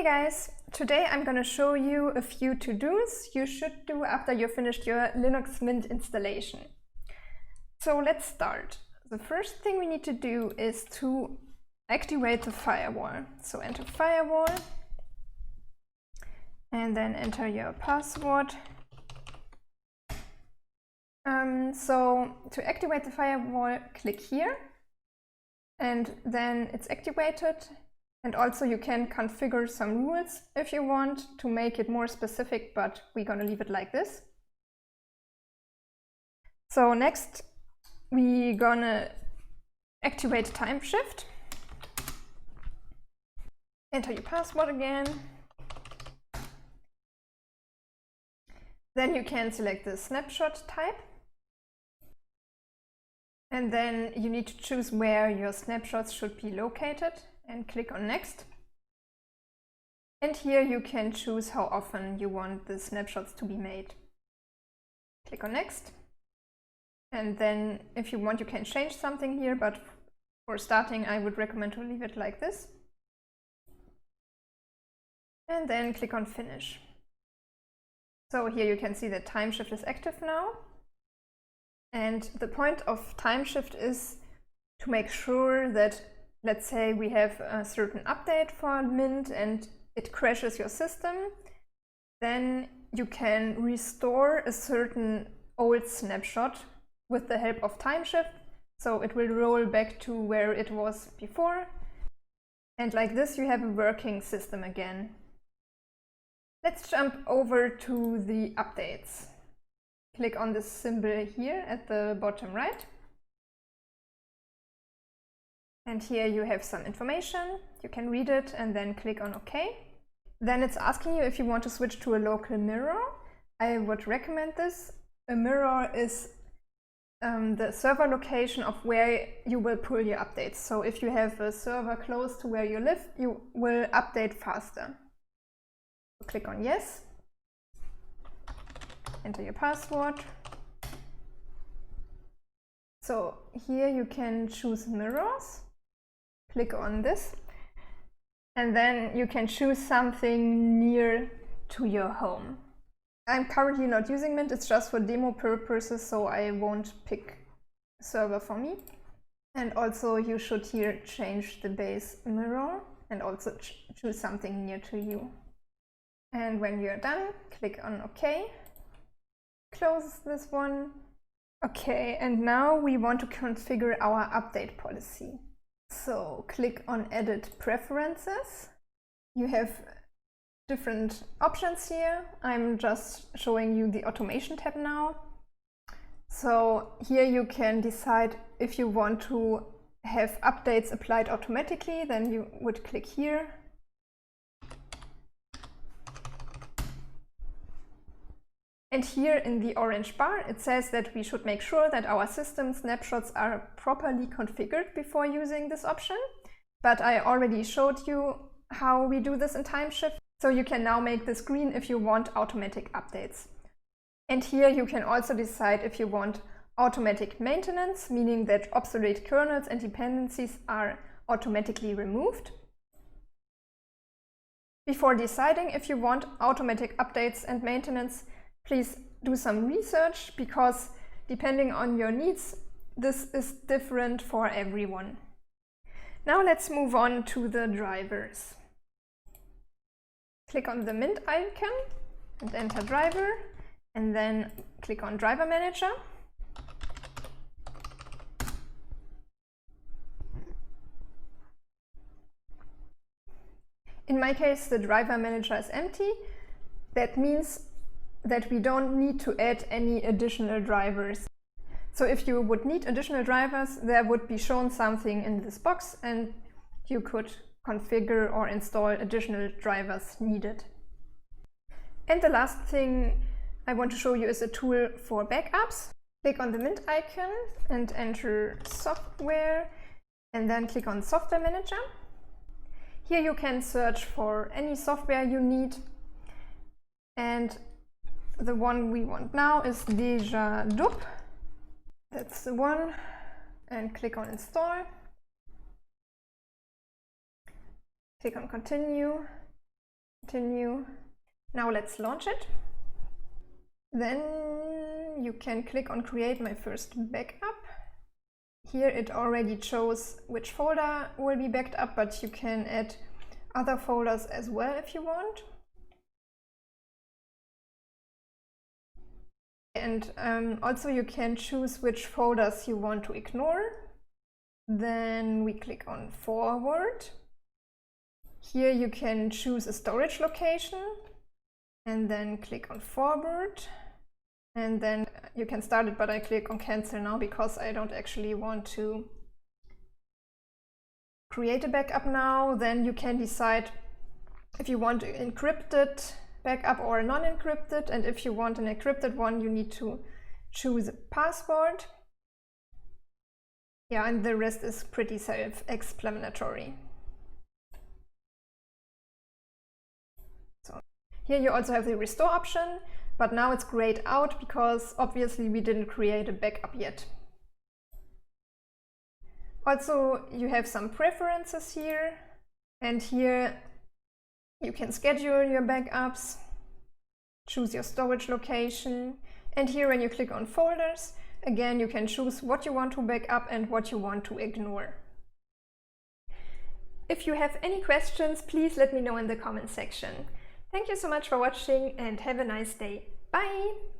guys, today I'm going to show you a few to-dos you should do after you finished your Linux Mint installation. So let's start. The first thing we need to do is to activate the firewall. So enter firewall and then enter your password. So to activate the firewall, click here and then it's activated. And also you can configure some rules if you want to make it more specific, but we're going to leave it like this. So next we're going to activate Timeshift. Enter your password again. Then you can select the snapshot type. And then you need to choose where your snapshots should be located and click on Next. And here you can choose how often you want the snapshots to be made. Click on Next. And then if you want, you can change something here, but for starting, I would recommend to leave it like this. And then click on Finish. So here you can see that Timeshift is active now. And the point of Timeshift is to make sure that, let's say we have a certain update for Mint and it crashes your system, then you can restore a certain old snapshot with the help of Timeshift. So it will roll back to where it was before. And like this, you have a working system again. Let's jump over to the updates. Click on this symbol here at the bottom right. And here you have some information. You can read it and then click on OK. Then it's asking you if you want to switch to a local mirror. I would recommend this. A mirror is the server location of where you will pull your updates. So if you have a server close to where you live, you will update faster. So click on Yes. Enter your password. So here you can choose mirrors. Click on this. And then you can choose something near to your home. I'm currently not using Mint, it's just for demo purposes, so I won't pick a server for me. And also you should here change the base mirror and also choose something near to you. And when you're done, click on OK. Close this one. Okay, and now we want to configure our update policy. So click on Edit Preferences. You have different options here. I'm just showing you the Automation tab now. So here you can decide if you want to have updates applied automatically, then you would click here. And here in the orange bar, it says that we should make sure that our system snapshots are properly configured before using this option. But I already showed you how we do this in Timeshift. So you can now make this green if you want automatic updates. And here you can also decide if you want automatic maintenance, meaning that obsolete kernels and dependencies are automatically removed. Before deciding if you want automatic updates and maintenance, please do some research, because depending on your needs, this is different for everyone. Now let's move on to the drivers. Click on the Mint icon and enter driver, and then click on Driver Manager. In my case, the Driver Manager is empty. That means that we don't need to add any additional drivers. So if you would need additional drivers, there would be shown something in this box and you could configure or install additional drivers needed. And the last thing I want to show you is a tool for backups. Click on the Mint icon and enter Software, and then click on Software Manager. Here you can search for any software you need, and the one we want now is Deja Dup. That's the one. And click on Install. Click on Continue. Continue. Now let's launch it. Then you can click on Create My First Backup. Here it already shows which folder will be backed up, but you can add other folders as well if you want. And also you can choose which folders you want to ignore. Then we click on Forward. Here you can choose a storage location and then click on Forward. And then you can start it, but I click on Cancel now because I don't actually want to create a backup now. Then you can decide if you want an encrypted backup or a non-encrypted, and if you want an encrypted one, you need to choose a password. Yeah, and the rest is pretty self-explanatory. So here you also have the restore option, but now it's grayed out because obviously we didn't create a backup yet. Also, you have some preferences here, and here you can schedule your backups, choose your storage location, and here when you click on folders, again you can choose what you want to back up and what you want to ignore. If you have any questions, please let me know in the comment section. Thank you so much for watching and have a nice day. Bye!